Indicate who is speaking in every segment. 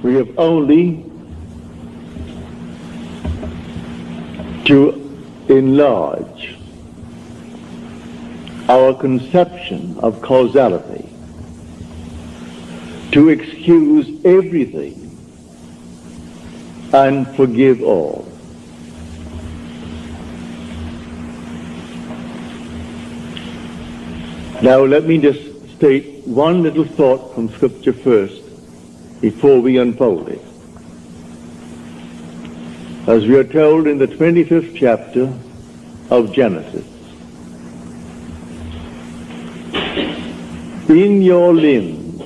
Speaker 1: We have only to enlarge our conception of causality, to excuse everything and forgive all. Now let me just state one little thought from Scripture first before we unfold it. As we are told in the 25th chapter of Genesis, in your limbs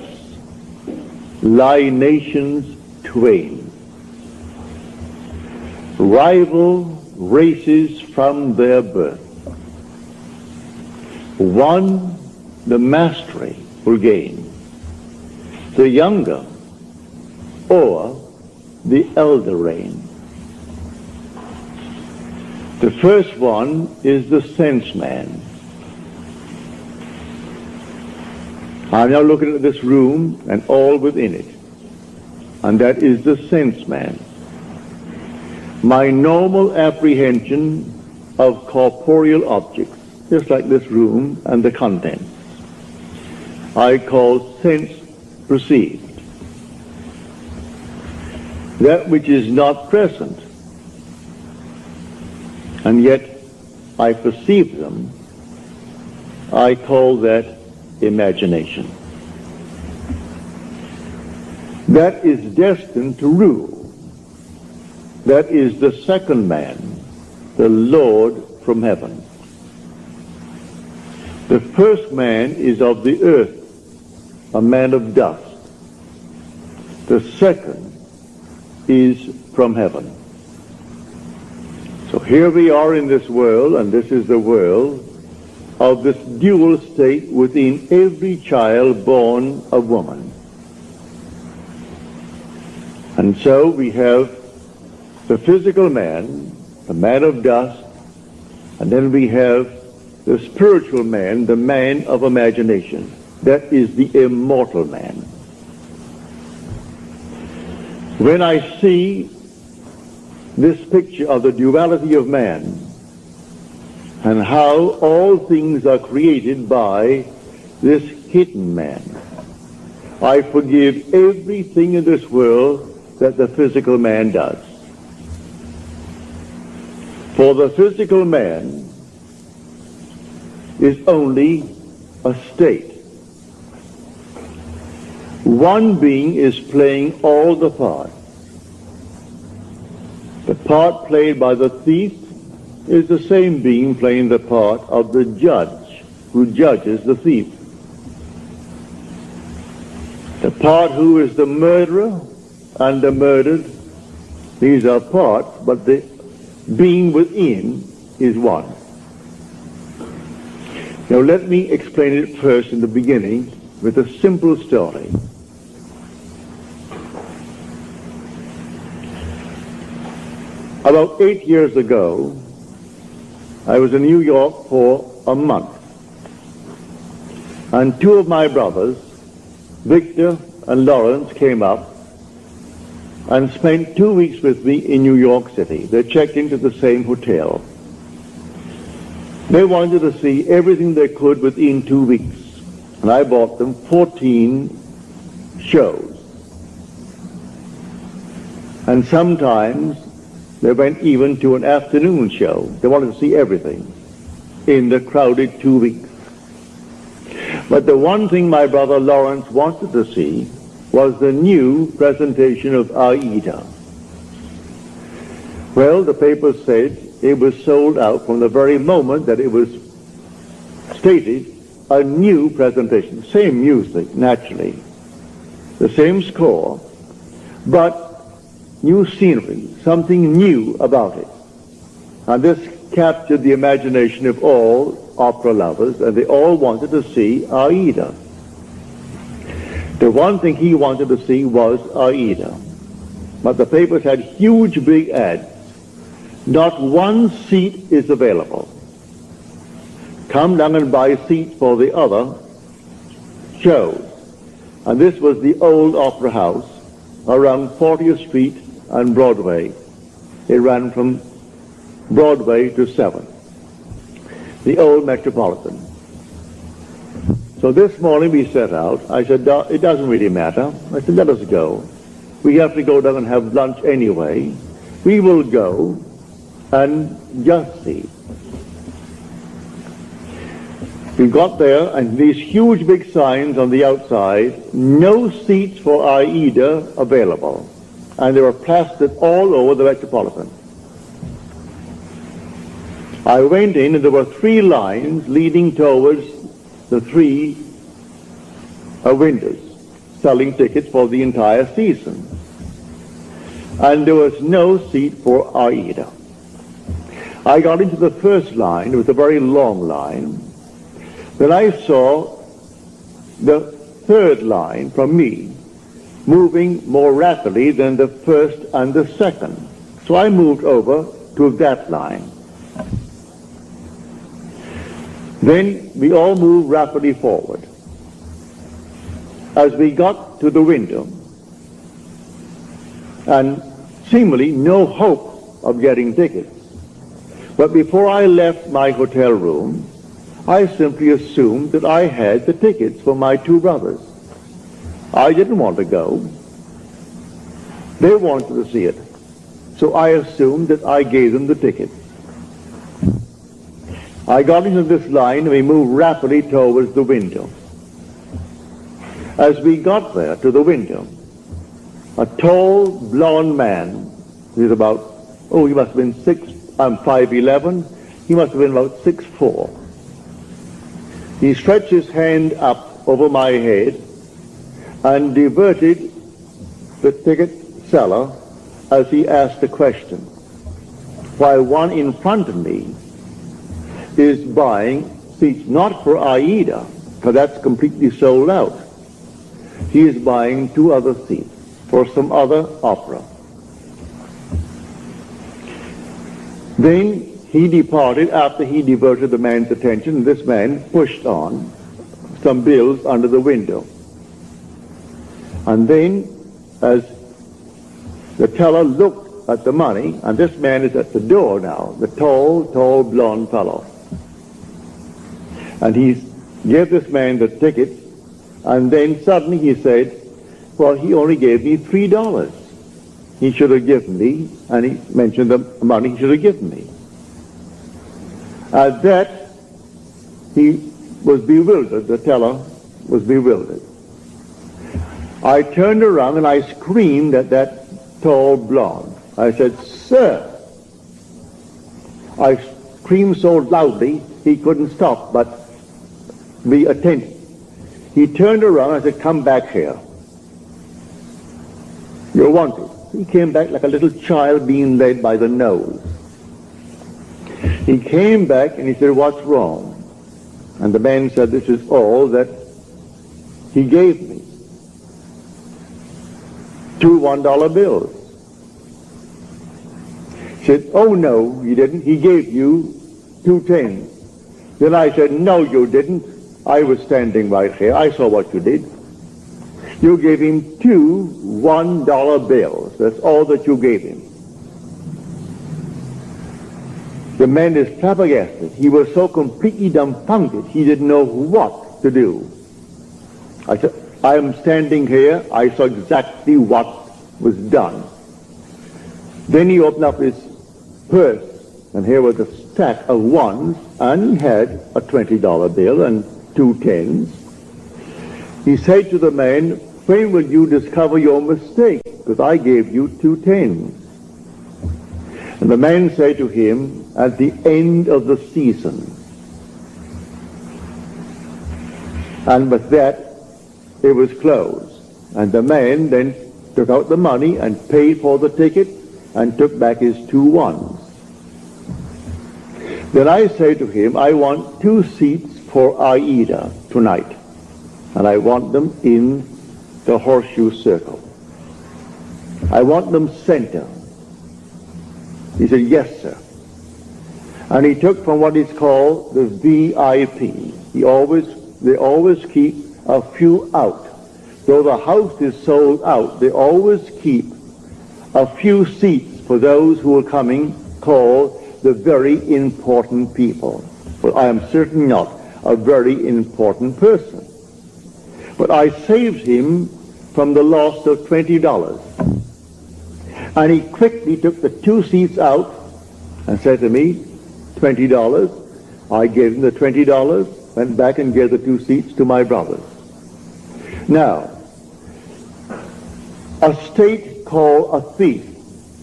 Speaker 1: lie nations twain, rival races from their birth. One the mastery will gain, the younger or the elder reign. The first one is the sense man. I'm now looking at this room and all within it, and that is the sense man. My normal apprehension of corporeal objects, just like this room and the contents, I call sense perceived. That which is not present, and yet I perceive them, I call that imagination. That is destined to rule. That is the second man, the Lord from heaven. The first man is of the earth, a man of dust. The second is from heaven. So here we are in this world, and this is the world of this dual state within every child born of woman. And so we have the physical man, the man of dust, and then we have the spiritual man, the man of imagination. That is the immortal man. When I see this picture of the duality of man and how all things are created by this hidden man, I forgive everything in this world that the physical man does. For the physical man is only a state. One being is playing all the parts. The part played by the thief is the same being playing the part of the judge who judges the thief. The part who is the murderer and the murdered, these are parts, but the being within is one. Now let me explain it first in the beginning with a simple story. About 8 years ago, I was in New York for a month, and two of my brothers, Victor and Lawrence, came up and spent 2 weeks with me in New York City. They checked into the same hotel. They wanted to see everything they could within 2 weeks, and I bought them 14 shows. And sometimes they went even to an afternoon show. They wanted to see everything in the crowded 2 weeks. But the one thing my brother Lawrence wanted to see was the new presentation of Aida. Well, the papers said it was sold out from the very moment that it was stated, a new presentation. Same music, naturally. The same score, but new scenery, something new about it. And this captured the imagination of all opera lovers, and they all wanted to see Aida. The one thing he wanted to see was Aida. But the papers had huge big ads. Not one seat is available. Come down and buy seats for the other shows. And this was the old opera house around 40th Street and Broadway. It ran from Broadway to 7th, the old Metropolitan. So this morning we set out. I said, it doesn't really matter. I said, let us go. We have to go down and have lunch anyway. We will go and just see. We got there, and these huge big signs on the outside, no seats for Aida available. And they were plastered all over the Metropolitan. I went in, and there were 3 lines leading towards the 3 windows, selling tickets for the entire season. And there was no seat for Aida. I got into the first line. It was a very long line. Then I saw the 3rd line from me moving more rapidly than the 1st and the 2nd. So I moved over to that line. Then we all moved rapidly forward. As we got to the window, and seemingly no hope of getting tickets, but before I left my hotel room, I simply assumed that I had the tickets for my 2 brothers. I didn't want to go. They wanted to see it. So I assumed that I gave them the tickets. I got into this line and we moved rapidly towards the window. As we got there to the window, a tall, blond man, he was about, he must have been 5'11", he must have been about 6'4". He stretched his hand up over my head and diverted the ticket seller as he asked a question, while one in front of me is buying seats not for Aida, because that's completely sold out. He is buying 2 other seats for some other opera. Then he departed after he diverted the man's attention. This man pushed on some bills under the window. And then, as the teller looked at the money, and this man is at the door now, the tall, blond fellow. And he gave this man the ticket, and then suddenly he said, well, he only gave me $3. He should have given me, and he mentioned the money he should have given me. At that, he was bewildered. The teller was bewildered. I turned around and I screamed at that tall blonde. I said, sir. I screamed so loudly he couldn't stop but be attentive. He turned around and I said, come back here. You're wanted. He came back like a little child being led by the nose. He came back and he said, what's wrong? And the man said, this is all that he gave me. 2 $1 bills. He said, oh no, he didn't. He gave you 2 10s. Then I said, no, you didn't. I was standing right here. I saw what you did. You gave him 2 $1 bills. That's all that you gave him. The man is flabbergasted. He was so completely dumbfounded, he didn't know what to do. I said, I am standing here. I saw exactly what was done. Then he opened up his purse, and here was a stack of 1s, and he had a $20 bill and 2 10s. He said to the man, when will you discover your mistake? Because I gave you 2 10s. And the man said to him, at the end of the season. And with that, it was closed. And the man then took out the money and paid for the ticket and took back his 2 1s. Then I say to him, I want 2 seats for Aida tonight. And I want them in the horseshoe circle. I want them center. He said, yes, sir. And he took from what is called the VIP. They always keep a few out though the house is sold out, they always keep a few seats for those who are coming, called the very important people. But I am certainly not a very important person. But I saved him from the loss of $20. And he quickly took the 2 seats out and said to me, $20. I gave him the $20, went back and gave the 2 seats to my brothers. Now, a state called a thief.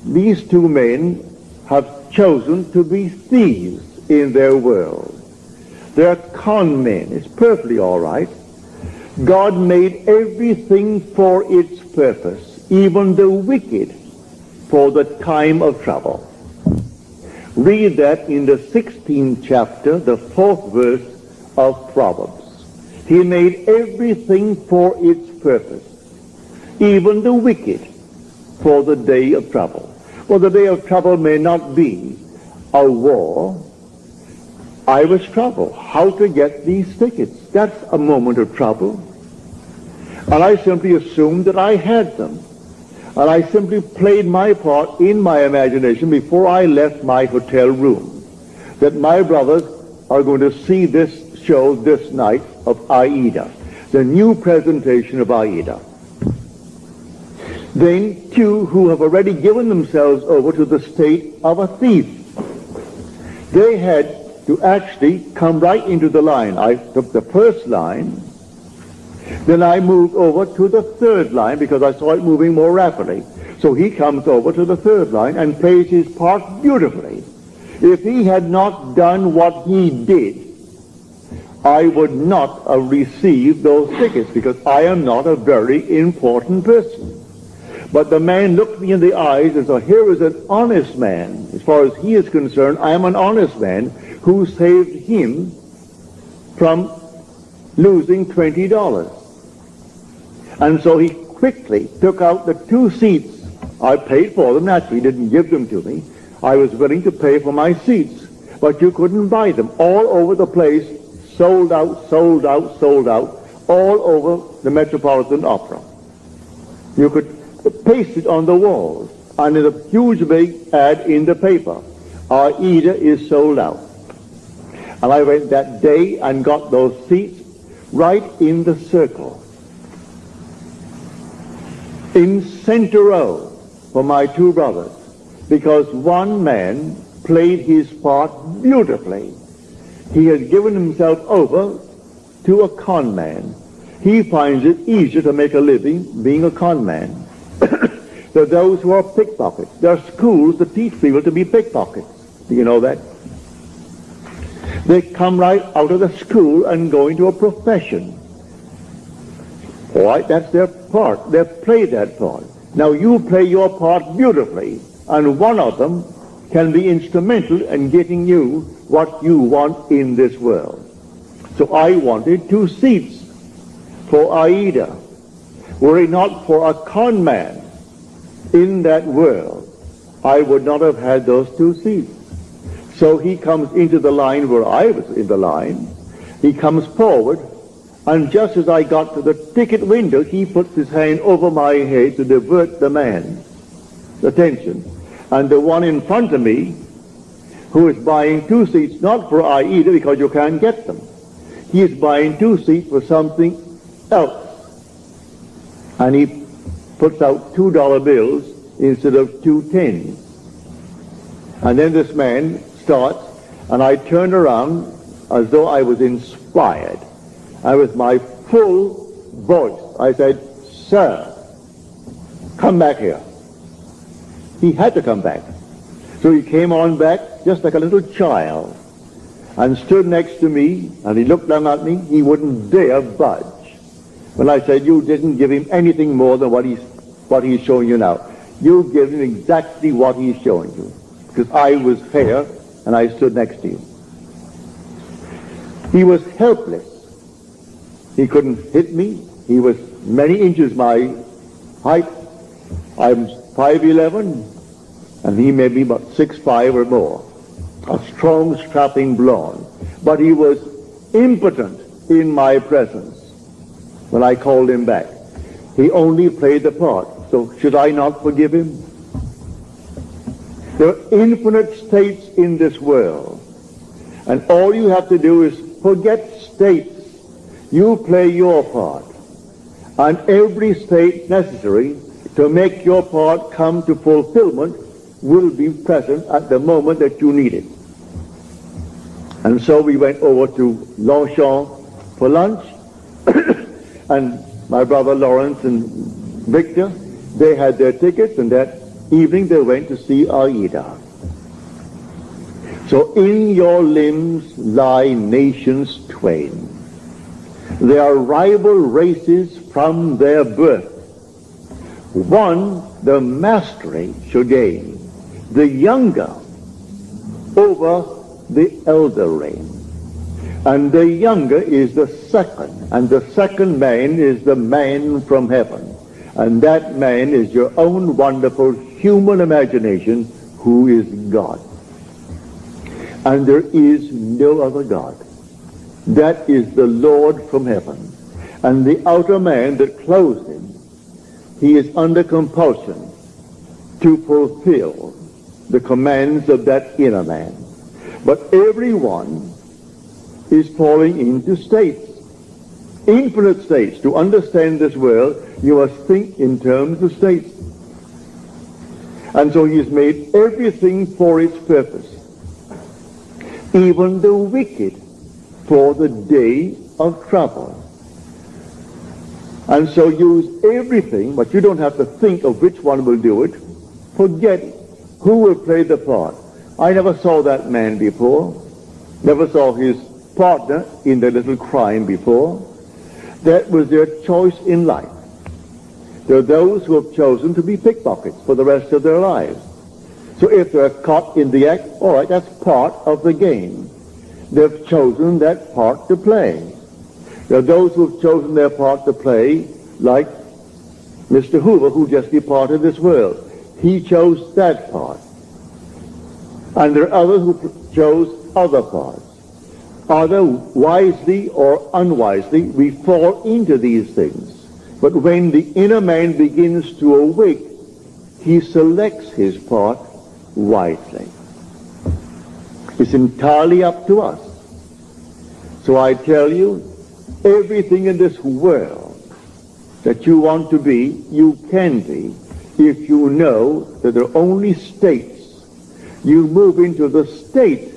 Speaker 1: These 2 men have chosen to be thieves in their world. They're con men. It's perfectly all right. God made everything for its purpose, even the wicked for the time of trouble. Read that in the 16th chapter, the 4th verse of Proverbs. He made everything for its purpose, even the wicked for the day of trouble. Well, the day of trouble may not be a war. I was troubled. How to get these tickets? That's a moment of trouble. And I simply assumed that I had them. And I simply played my part in my imagination before I left my hotel room, that my brothers are going to see this show this night of Aida, the new presentation of Aida. Then 2 who have already given themselves over to the state of a thief. They had to actually come right into the line. I took the first line, then I moved over to the 3rd line because I saw it moving more rapidly. So he comes over to the 3rd line and plays his part beautifully. If he had not done what he did, I would not have received those tickets because I am not a very important person. But the man looked me in the eyes and said, here is an honest man. As far as he is concerned, I am an honest man who saved him from losing $20. And so he quickly took out the 2 seats. I paid for them, naturally, he didn't give them to me. I was willing to pay for my seats, but you couldn't buy them. All over the place, sold out, sold out, sold out, all over the Metropolitan Opera. You could paste it on the walls, and in a huge big ad in the paper, Aida is sold out. And I went that day and got those seats right in the circle, in center row for my 2 brothers, because one man played his part beautifully. He had given himself over to a con man. He finds it easier to make a living being a con man than those who are pickpockets. There are schools that teach people to be pickpockets. Do you know that? They come right out of the school and go into a profession. All right, that's their part. They've played that part. Now you play your part beautifully, and one of them can be instrumental in getting you what you want in this world. So I wanted 2 seats for Aida. Were it not for a con man in that world, I would not have had those 2 seats. So he comes into the line where I was in the line. He comes forward, and just as I got to the ticket window, he puts his hand over my head to divert the man's attention. And the one in front of me, who is buying 2 seats, not for Aida because you can't get them, he is buying 2 seats for something else. And he puts out $2 bills instead of 2 10s. And then this man starts, and I turned around as though I was inspired. And with my full voice, I said, "Sir, come back here." He had to come back. So he came on back just like a little child and stood next to me, and he looked down at me. He wouldn't dare budge. When I said, "You didn't give him anything more than what he's showing you now. You give him exactly what he's showing you." Because I was fair, and I stood next to you. He was helpless. He couldn't hit me. He was many inches my height. I'm 5'11", and he may be about 6'5" or more. A strong, strapping blonde. But he was impotent in my presence when I called him back. He only played the part. So should I not forgive him? There are infinite states in this world. And all you have to do is forget states. You play your part. And every state necessary to make your part come to fulfillment will be present at the moment that you need it. And so we went over to Longchamp for lunch, and my brother Lawrence and Victor, they had their tickets, and that evening they went to see Aida. So in your limbs lie nations twain. They are rival races from their birth. One the mastery should gain, the younger over the elder reign. And the younger is the second, and the second man is the man from heaven. And that man is your own wonderful human imagination, who is God. And there is no other God. That is the Lord from heaven. And the outer man that clothes him, he is under compulsion to fulfill the commands of that inner man. But everyone is falling into states, infinite states. To understand this world, you must think in terms of states. And so he has made everything for its purpose, even the wicked for the day of trouble. And so use everything, but you don't have to think of which one will do it. Forget who will play the part. I never saw that man before, never saw his partner in the little crime before. That was their choice in life. There are those who have chosen to be pickpockets for the rest of their lives. So if they're caught in the act, all right, that's part of the game. They've chosen that part to play. There are those who have chosen their part to play, like Mr. Hoover, who just departed this world. He chose that part. And there are others who chose other parts. Either wisely or unwisely, we fall into these things. But when the inner man begins to awake, he selects his part wisely. It's entirely up to us. So I tell you, everything in this world that you want to be, you can be, if you know that there are only states. You move into the state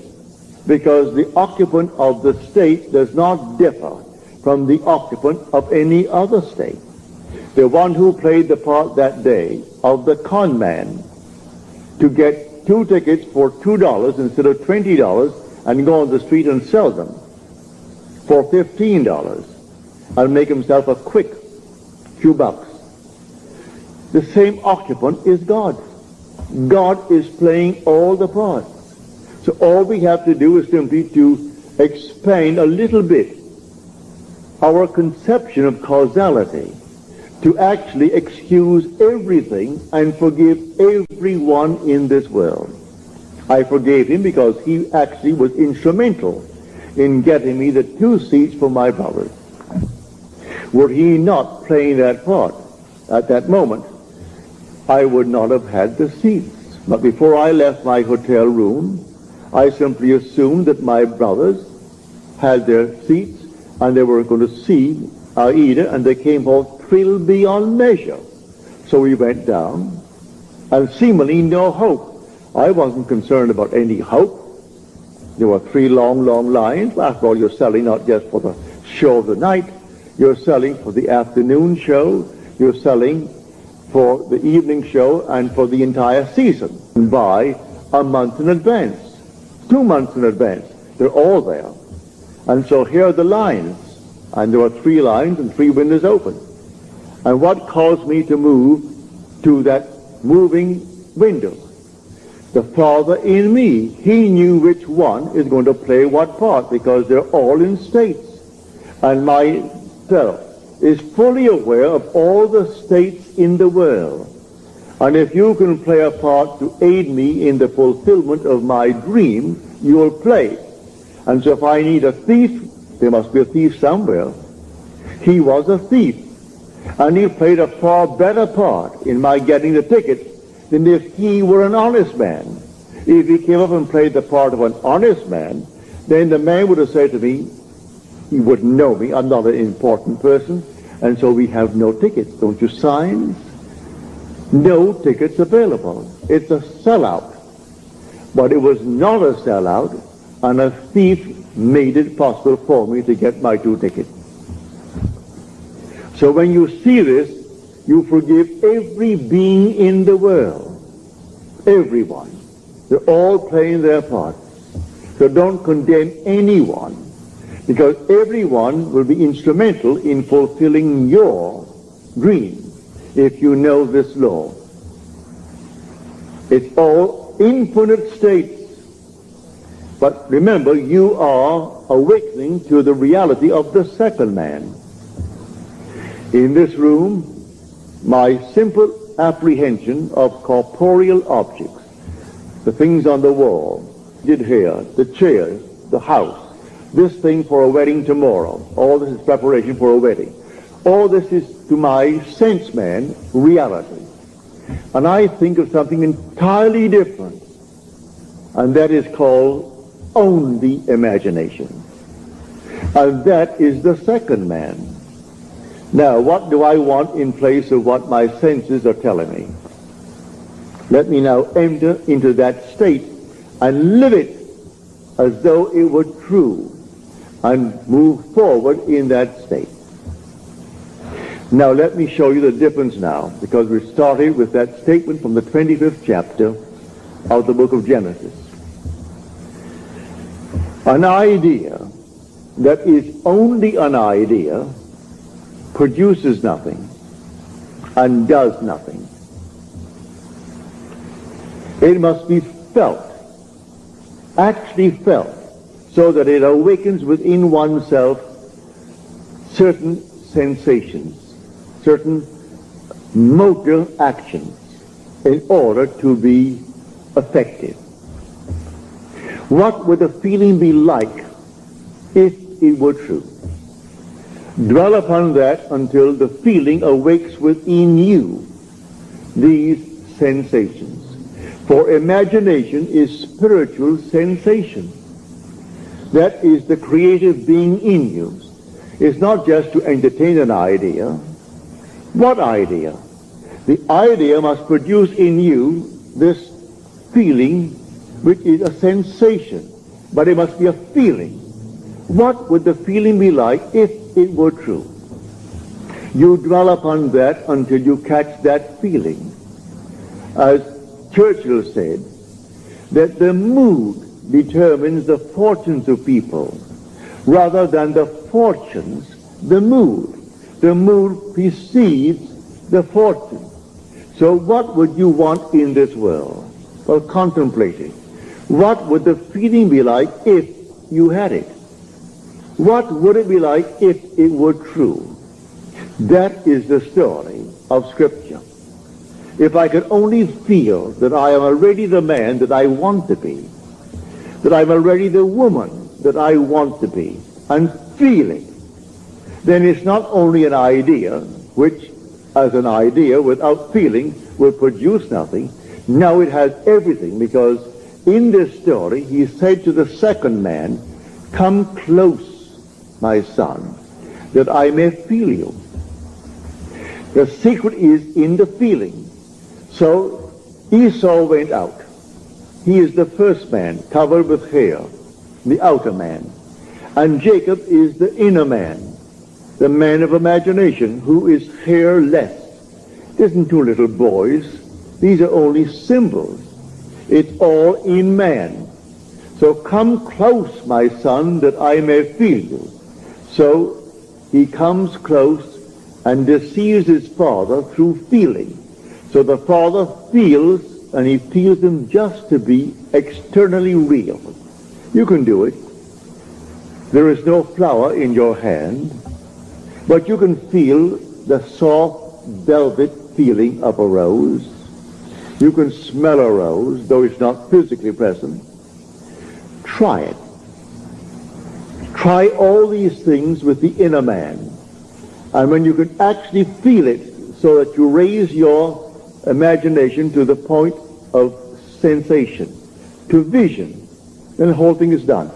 Speaker 1: because the occupant of the state does not differ from the occupant of any other state. The one who played the part that day of the con man to get 2 tickets for $2 instead of $20 and go on the street and sell them for $15 and make himself a quick few bucks. The same occupant is God. God is playing all the parts. So all we have to do is simply to expand a little bit our conception of causality, to actually excuse everything and forgive everyone in this world. I forgave him because he actually was instrumental in getting me the 2 seats for my brothers. Were he not playing that part at that moment, I would not have had the seats. But before I left my hotel room, I simply assumed that my brothers had their seats and they were going to see Aida, and they came home thrilled beyond measure. So we went down, and seemingly no hope. I wasn't concerned about any hope. There were 3 long, long lines. After all, you're selling not just for the show of the night. You're selling for the afternoon show. You're selling for the evening show and for the entire season. And by a month in advance, 2 months in advance. They're all there. And so here are the lines. And there were 3 lines and 3 windows open. And what caused me to move to that moving window? The Father in me, he knew which one is going to play what part, because they're all in states. And my fellow is fully aware of all the states in the world. And if you can play a part to aid me in the fulfillment of my dream, you will play. And so if I need a thief, there must be a thief somewhere. He was a thief. And he played a far better part in my getting the ticket than if he were an honest man. If he came up and played the part of an honest man, then the man would have said to me, he wouldn't know me, I'm not an important person, and so we have no tickets. Don't you sign? No tickets available. It's a sellout. But it was not a sellout, and a thief made it possible for me to get my 2 tickets. So when you see this, you forgive every being in the world. Everyone. They're all playing their part. So don't condemn anyone, because everyone will be instrumental in fulfilling your dream if you know this law. It's all infinite states. But remember, you are awakening to the reality of the second man. In this room, my simple apprehension of corporeal objects, the things on the wall, did here, the chairs, the house, this thing for a wedding tomorrow, all this is preparation for a wedding. All this is, to my sense man, reality. And I think of something entirely different, and that is called only imagination. And that is the second man. Now, what do I want in place of what my senses are telling me? Let me now enter into that state and live it as though it were true and move forward in that state. Now, let me show you the difference now, because we started with that statement from the 25th chapter of the book of Genesis. An idea that is only an idea produces nothing and does nothing. It must be felt, actually felt, so that it awakens within oneself certain sensations, certain motor actions in order to be effective. What would the feeling be like if it were true? Dwell upon that until the feeling awakes within you these sensations. For imagination is spiritual sensation. That is the creative being in you. It's not just to entertain an idea. What idea? The idea must produce in you this feeling, which is a sensation, but it must be a feeling. What would the feeling be like if it were true? You dwell upon that until you catch that feeling. As Churchill said, that the mood determines the fortunes of people rather than the fortunes, the mood. The mood precedes the fortune. So what would you want in this world? Well, contemplate it. What would the feeling be like if you had it? What would it be like if it were true? That is the story of Scripture. If I could only feel that I am already the man that I want to be, that I'm already the woman that I want to be, and feel it, then it's not only an idea, which as an idea without feeling will produce nothing. Now it has everything, because in this story he said to the second man, "Come close, my son, that I may feel you." The secret is in the feeling. So Esau went out. He is the first man, covered with hair, the outer man. And Jacob is the inner man, the man of imagination, who is hairless. It isn't 2 little boys. These are only symbols. It's all in man. So come close, my son, that I may feel you. So he comes close and deceives his father through feeling. So the father feels, and he feels him just to be externally real. You can do it. There is no flower in your hand, but you can feel the soft velvet feeling of a rose. You can smell a rose, though it's not physically present. Try it. Try all these things with the inner man, And when you can actually feel it so that you raise your imagination to the point of sensation, to vision, then the whole thing is done.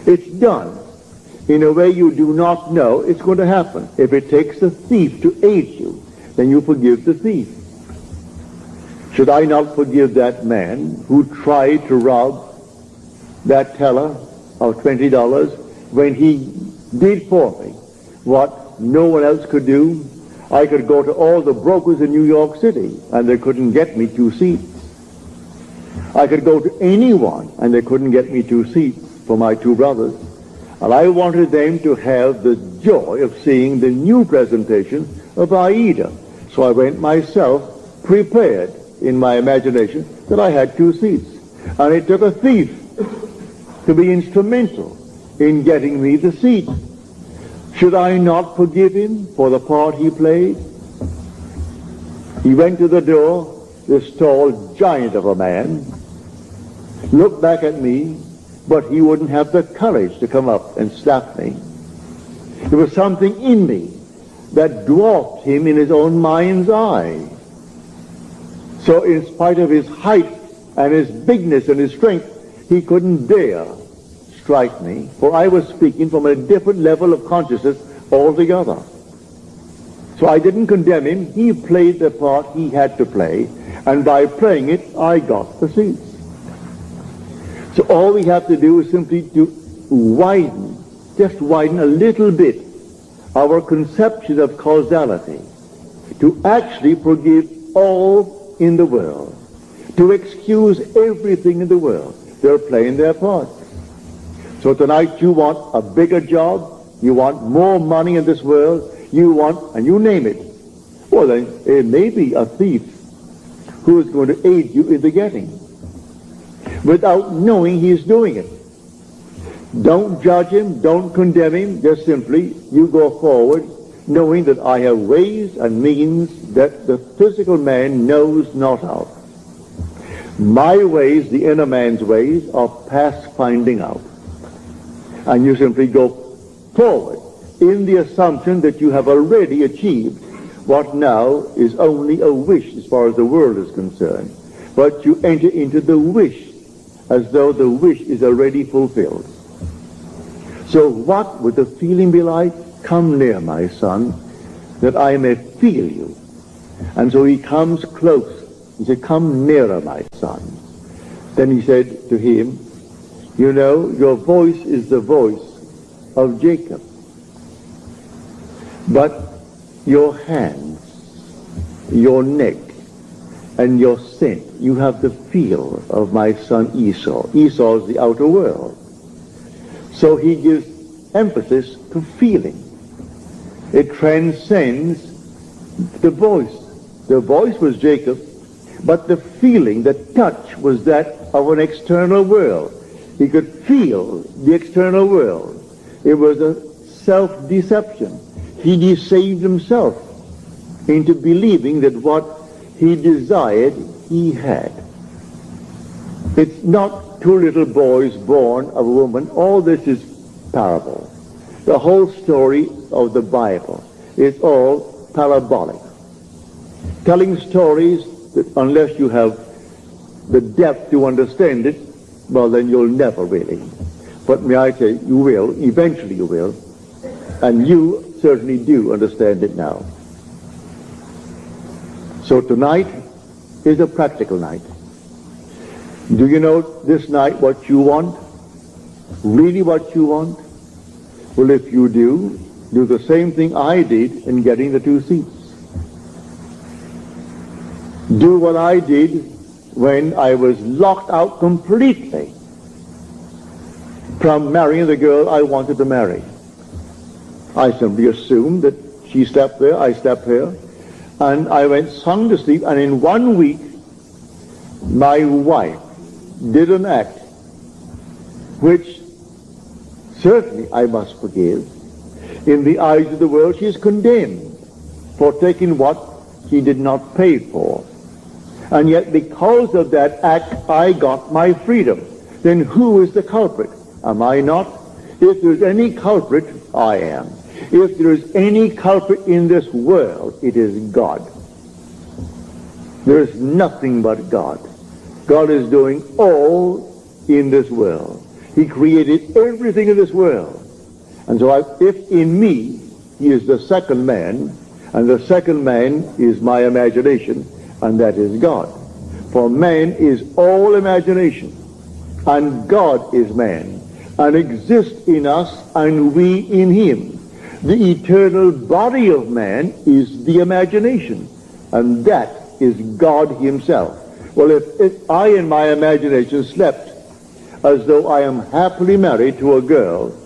Speaker 1: It's done in a way you do not know it's going to happen. If it takes a thief to aid you, then you forgive the thief. Should I not forgive that man who tried to rob that teller of $20 when he did for me what no one else could do? I could go to all the brokers in New York City and they couldn't get me 2 seats. I could go to anyone and they couldn't get me 2 seats for my 2 brothers. And I wanted them to have the joy of seeing the new presentation of Aida. So I went myself prepared in my imagination that I had 2 seats. And it took a thief to be instrumental in getting me the seat. Should I not forgive him for the part he played? He went to the door, this tall giant of a man, looked back at me, but he wouldn't have the courage to come up and slap me. There was something in me that dwarfed him in his own mind's eye. So in spite of his height and his bigness and his strength, he couldn't dare strike me, for I was speaking from a different level of consciousness altogether. So I didn't condemn him. He played the part he had to play, and by playing it, I got the seats. So all we have to do is simply to widen, just widen a little bit our conception of causality, to actually forgive all in the world, to excuse everything in the world. They're playing their part. So tonight you want a bigger job, you want more money in this world, you want, and you name it. Well then, it may be a thief who is going to aid you in the getting, without knowing he's doing it. Don't judge him, don't condemn him, just simply you go forward knowing that I have ways and means that the physical man knows not of. My ways, the inner man's ways, are past finding out. And you simply go forward in the assumption that you have already achieved what now is only a wish as far as the world is concerned. But you enter into the wish as though the wish is already fulfilled. So what would the feeling be like? Come near, my son, that I may feel you. And so he comes close. He said, come nearer, my son. Then he said to him, you know, your voice is the voice of Jacob, but your hands, your neck, and your scent, you have the feel of my son Esau. Esau is the outer world. So he gives emphasis to feeling. It transcends the voice. The voice was Jacob, but the feeling, the touch, was that of an external world. He could feel the external world. It was a self-deception. He deceived himself into believing that what he desired, he had. It's not 2 little boys born of a woman. All this is parable. The whole story of the Bible is all parabolic. Telling stories that unless you have the depth to understand it, well, then you'll never really. But may I say, you will, eventually you will, and you certainly do understand it now. So tonight is a practical night. Do you know this night what you want? Really what you want? Well, if you do the same thing I did in getting the 2 seats. Do what I did when I was locked out completely from marrying the girl I wanted to marry. I simply assumed that she slept there, I slept here, and I went sound asleep, and in 1 week my wife did an act which certainly I must forgive. In the eyes of the world she is condemned for taking what she did not pay for. And yet because of that act I got my freedom. Then who is the culprit? Am I not? If there's any culprit, I am. If there is any culprit in this world, it is God. There is nothing but God. God is doing all in this world. He created everything in this world. And so if in me he is the second man, and the second man is my imagination, and that is God. For man is all imagination, and God is man, and exists in us and we in him. The eternal body of man is the imagination, and that is God himself. Well, if I in my imagination slept as though I am happily married to a girl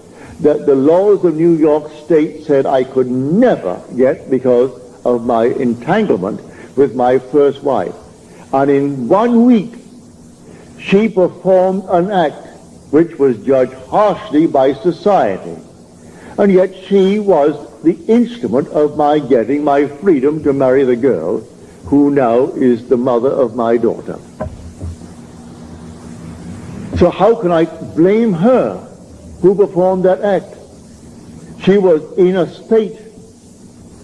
Speaker 1: that the laws of New York State said I could never get because of my entanglement with my first wife, and in 1 week she performed an act which was judged harshly by society, and yet she was the instrument of my getting my freedom to marry the girl who now is the mother of my daughter. So how can I blame her who performed that act? She was in a state,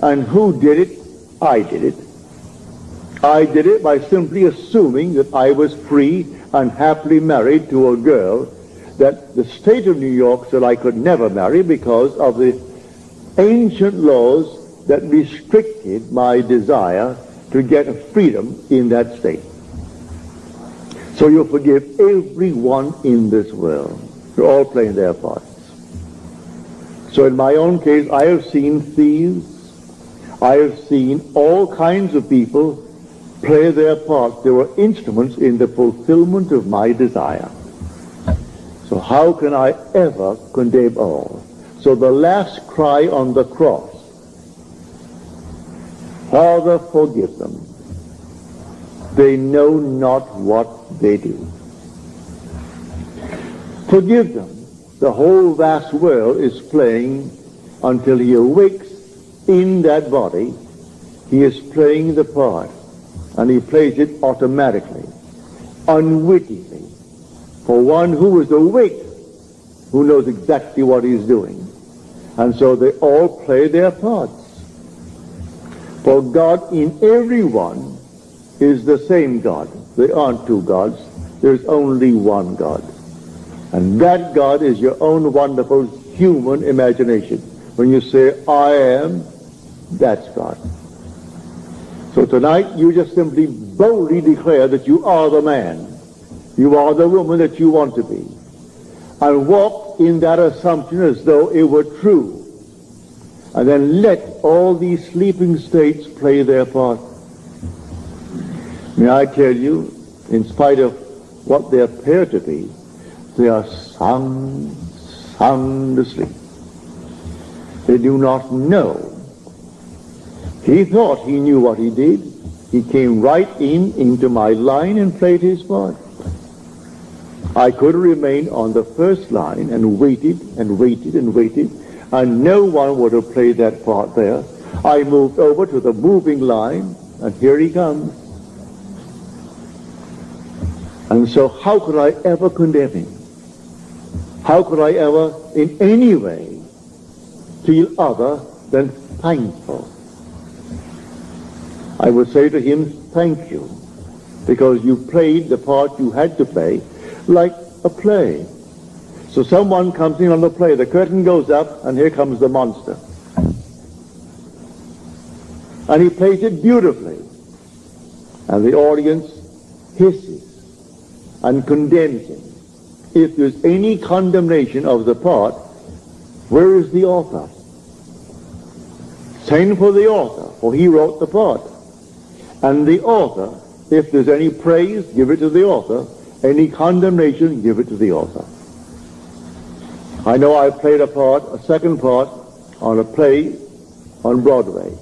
Speaker 1: and who did it? I did it. I did it by simply assuming that I was free and happily married to a girl that the state of New York said I could never marry because of the ancient laws that restricted my desire to get a freedom in that state. So you forgive everyone in this world. They're all playing their parts. So in my own case, I have seen thieves. I have seen all kinds of people play their parts. They were instruments in the fulfillment of my desire. So how can I ever condemn all? So the last cry on the cross, Father, forgive them. They know not what they do. Forgive them. The whole vast world is playing until he awakes in that body. He is playing the part, and he plays it automatically, unwittingly. For one who is awake, who knows exactly what he's doing. And so they all play their parts. For God in everyone is the same God. There aren't two gods. There's only one God. And that God is your own wonderful human imagination. When you say, I am, that's God. So tonight you just simply boldly declare that you are the man. You are the woman that you want to be. And walk in that assumption as though it were true. And then let all these sleeping states play their part. May I tell you, in spite of what they appear to be, they are sound asleep. They do not know. He thought he knew what he did. He came right into my line and played his part. I could remain on the first line and waited and waited and waited, and no one would have played that part there. I moved over to the moving line, and here he comes. And so how could I ever condemn him? How could I ever in any way feel other than thankful? I would say to him, thank you, because you played the part you had to play like a play. So someone comes in on the play, the curtain goes up, and here comes the monster. And he plays it beautifully. And the audience hisses and condemns him. If there's any condemnation of the part, where is the author? Send for the author, for he wrote the part. And the author, if there's any praise, give it to the author. Any condemnation, give it to the author. I know I played a second part, on a play on Broadway.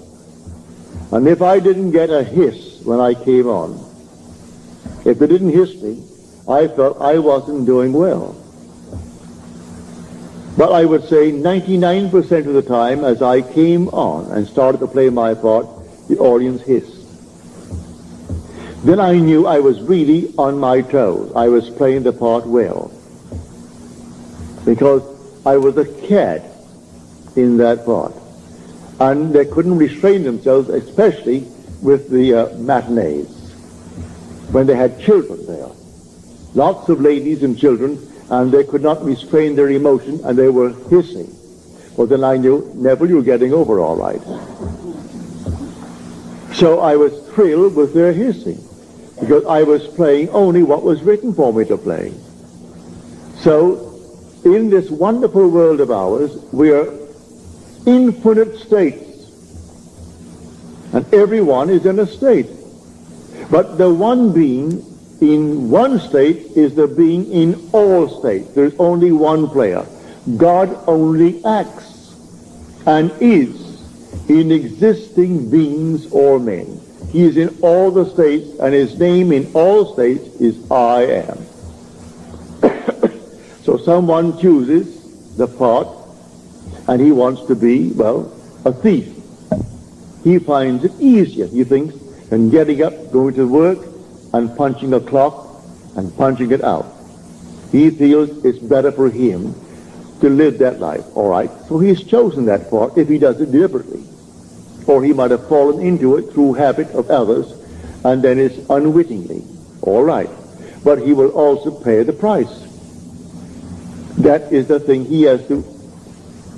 Speaker 1: And if I didn't get a hiss when I came on, if they didn't hiss me, I felt I wasn't doing well. But I would say 99% of the time as I came on and started to play my part, the audience hissed. Then I knew I was really on my toes. I was playing the part well. Because I was a cat in that part. And they couldn't restrain themselves, especially with the matinees, when they had children there. Lots of ladies and children, and they could not restrain their emotion, and they were hissing. Well, then I knew, Neville, you're getting over all right. So I was thrilled with their hissing, because I was playing only what was written for me to play. So, in this wonderful world of ours, we are infinite states, and everyone is in a state. But the one being in one state is the being in all states. There's only one player. God only acts and is in existing beings or men. He is in all the states, and his name in all states is I am. So someone chooses the part, and he wants to be, well, a thief. He finds it easier, he thinks, than getting up, going to work, and punching a clock, and punching it out. He feels it's better for him to live that life, all right? So he's chosen that part if he does it deliberately. Or he might have fallen into it through habit of others, and then it's unwittingly, all right. But he will also pay the price. That is the thing he has to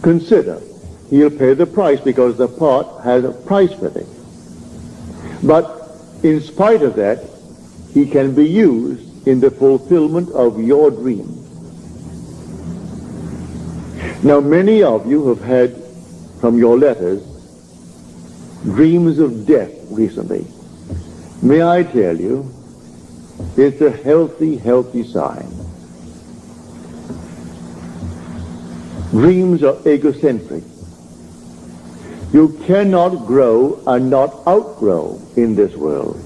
Speaker 1: consider. He'll pay the price because the part has a price with it. But in spite of that, he can be used in the fulfillment of your dream. Now, many of you have had, from your letters, dreams of death recently. May I tell you, it's a healthy, healthy sign. Dreams are egocentric. You cannot grow and not outgrow in this world.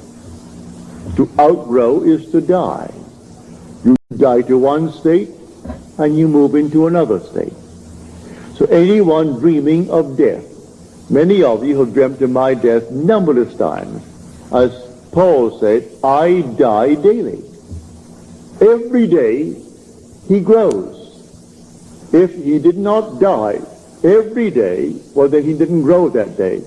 Speaker 1: To outgrow is to die. You die to one state and you move into another state. So anyone dreaming of death, many of you have dreamt of my death numberless times. As Paul said, I die daily. Every day he grows. If he did not die every day, well, then he didn't grow that day.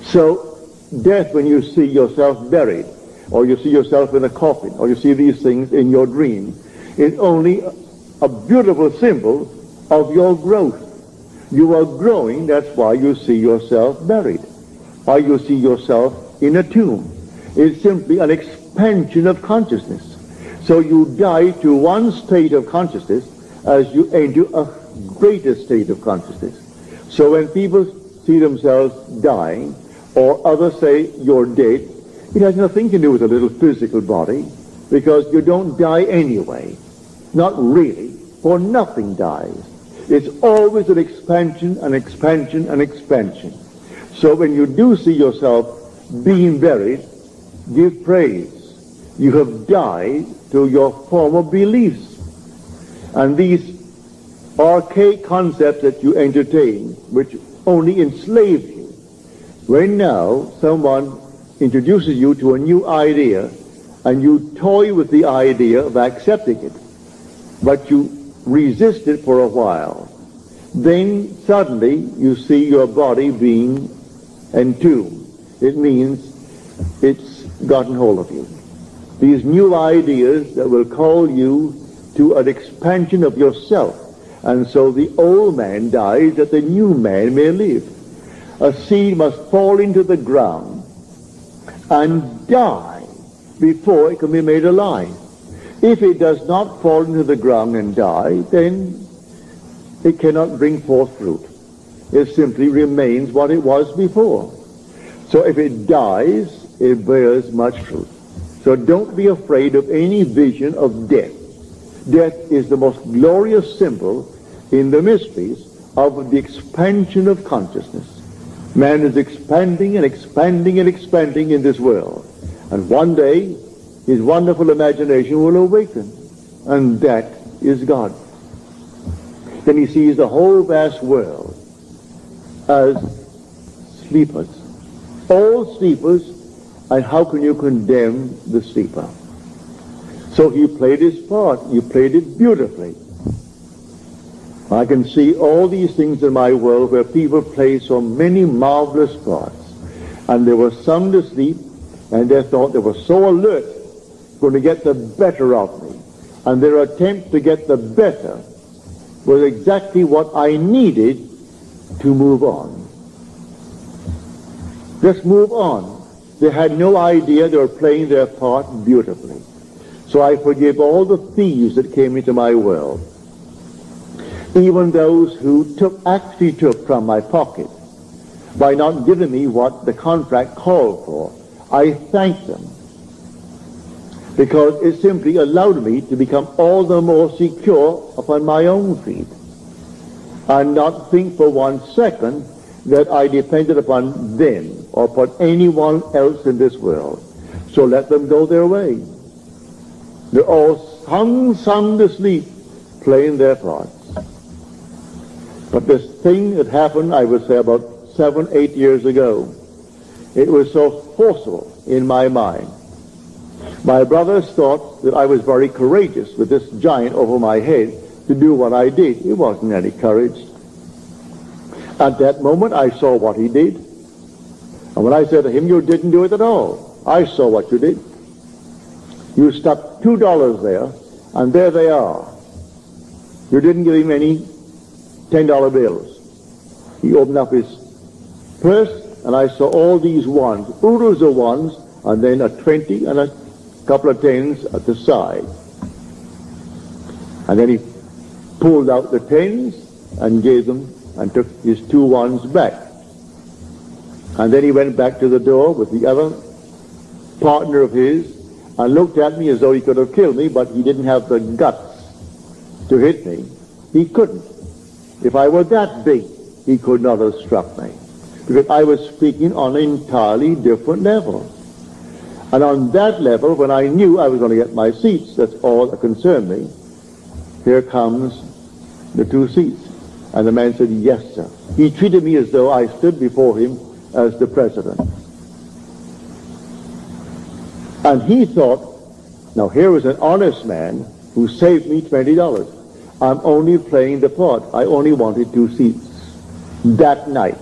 Speaker 1: So death, when you see yourself buried, or you see yourself in a coffin, or you see these things in your dream, is only a beautiful symbol of your growth. You are growing, that's why you see yourself buried, or you see yourself in a tomb. It's simply an expansion of consciousness. So you die to one state of consciousness as you enter a greater state of consciousness. So when people see themselves dying, or others say you're dead, it has nothing to do with a little physical body, because you don't die anyway. Not really, for nothing dies. It's always an expansion, an expansion, an expansion. So when you do see yourself being buried, give praise. You have died to your former beliefs. And these archaic concepts that you entertain, which only enslave you, when now someone introduces you to a new idea, and you toy with the idea of accepting it, but you resist it for a while, then suddenly you see your body being entombed. It means it's gotten hold of you. These new ideas that will call you to an expansion of yourself. And so the old man dies that the new man may live. A seed must fall into the ground and die before it can be made alive. If it does not fall into the ground and die, then it cannot bring forth fruit. It simply remains what it was before. So if it dies, it bears much fruit. So don't be afraid of any vision of death. Death is the most glorious symbol in the mysteries of the expansion of consciousness. Man is expanding and expanding and expanding in this world. And one day, his wonderful imagination will awaken. And that is God. Then he sees the whole vast world as sleepers. All sleepers, and how can you condemn the sleeper? So he played his part. He played it beautifully. I can see all these things in my world where people play so many marvelous parts. And they were sound asleep, and they thought they were so alert, going to get the better of me. And their attempt to get the better was exactly what I needed to move on. Just move on. They had no idea they were playing their part beautifully. So I forgive all the thieves that came into my world. Even those who actually took from my pocket by not giving me what the contract called for. I thank them, because it simply allowed me to become all the more secure upon my own feet and not think for 1 second that I depended upon them or upon anyone else in this world. So let them go their way. They're all sound asleep, playing their parts. But this thing that happened, I would say about 7, 8 years ago, it was so forceful in my mind. My brothers thought that I was very courageous with this giant over my head to do what I did. It wasn't any courage. At that moment, I saw what he did. And when I said to him, you didn't do it at all. I saw what you did. You stuck $2 there, and there they are. You didn't give him any $10 bills. He opened up his purse, and I saw all these ones, oodles of ones, and then a 20 and a couple of 10s at the side. And then he pulled out the 10s and gave them and took his 2 ones back. And then he went back to the door with the other partner of his and looked at me as though he could have killed me, but he didn't have the guts to hit me. He couldn't. If I were that big, he could not have struck me, because I was speaking on an entirely different level. And on that level, when I knew I was going to get my seats, that's all that concerned me, here comes the 2 seats. And the man said, yes, sir. He treated me as though I stood before him as the president. And he thought, now here was an honest man who saved me $20. I'm only playing the part. I only wanted 2 seats that night,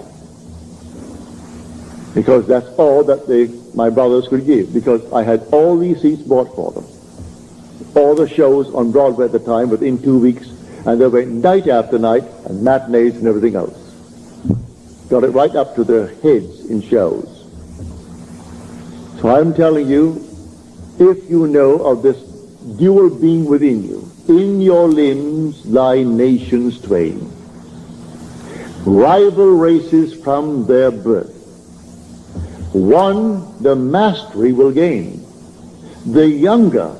Speaker 1: because that's all that my brothers could give, because I had all these seats bought for them. All the shows on Broadway at the time within 2 weeks, and they went night after night, and matinees and everything else. Got it right up to their heads in shows. So I'm telling you, if you know of this dual being within you, in your limbs lie nations twain, rival races from their birth. One the mastery will gain, the younger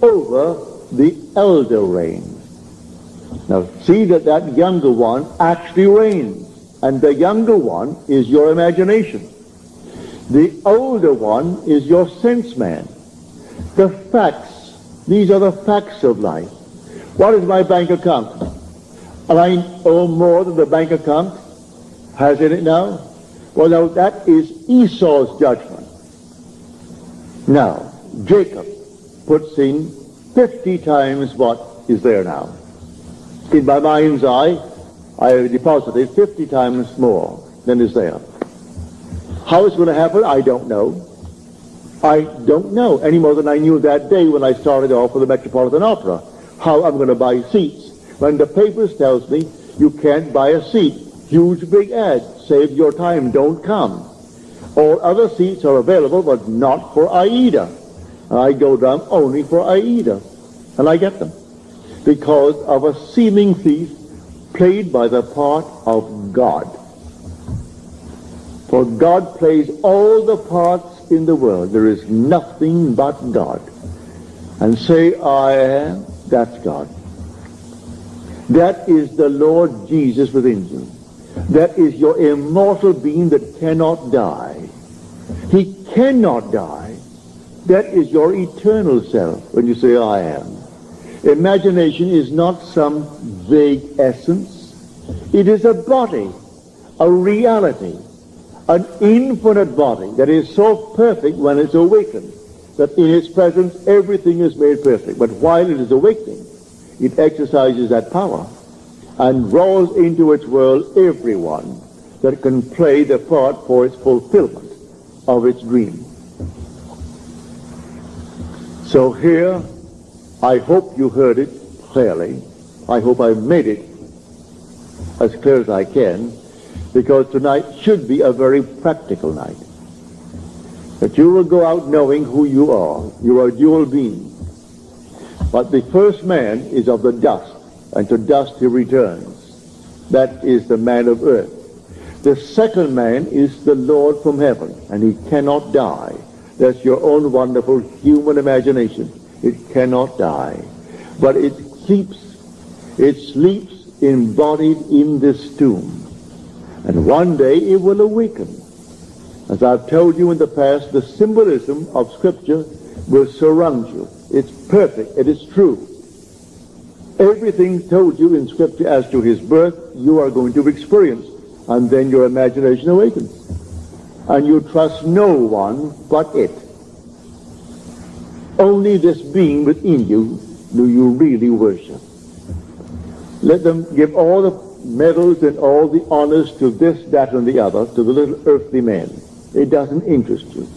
Speaker 1: over the elder reign. Now see that younger one actually reigns, and the younger one is your imagination. The older one is your sense man. The facts, these are the facts of life. What is my bank account? And I owe more than the bank account has in it now? Well, now that is Esau's judgment. Now, Jacob puts in 50 times what is there now. In my mind's eye, I have deposited 50 times more than is there. How it's going to happen, I don't know. I don't know any more than I knew that day when I started off with the Metropolitan Opera, how I'm going to buy seats. When the papers tells me you can't buy a seat, huge big ad, save your time, don't come. All other seats are available, but not for Aida. I go down only for Aida, and I get them, because of a seeming thief played by the part of God. For God plays all the parts in the world. There is nothing but God. And say, I am, that's God. That is the Lord Jesus within you. That is your immortal being that cannot die. He cannot die. That is your eternal self when you say, I am. Imagination is not some vague essence. It is a body, a reality, an infinite body that is so perfect when it's awakened that in its presence everything is made perfect. But while it is awakening, it exercises that power. and draws into its world everyone that can play the part for its fulfillment of its dream. So here, I hope you heard it clearly. I hope I made it as clear as I can, because tonight should be a very practical night. That you will go out knowing who you are. You are a dual being. But the first man is of the dust, and to dust he returns. That is the man of earth. The second man is the Lord from heaven, and he cannot die. That's your own wonderful human imagination. It cannot die. But it sleeps embodied in this tomb. And one day it will awaken. As I've told you in the past, the symbolism of Scripture will surround you. It's perfect. It is true. Everything told you in Scripture as to his birth, you are going to experience. And then your imagination awakens. And you trust no one but it. Only this being within you do you really worship. Let them give all the medals and all the honors to this, that, and the other, to the little earthly man. It doesn't interest you.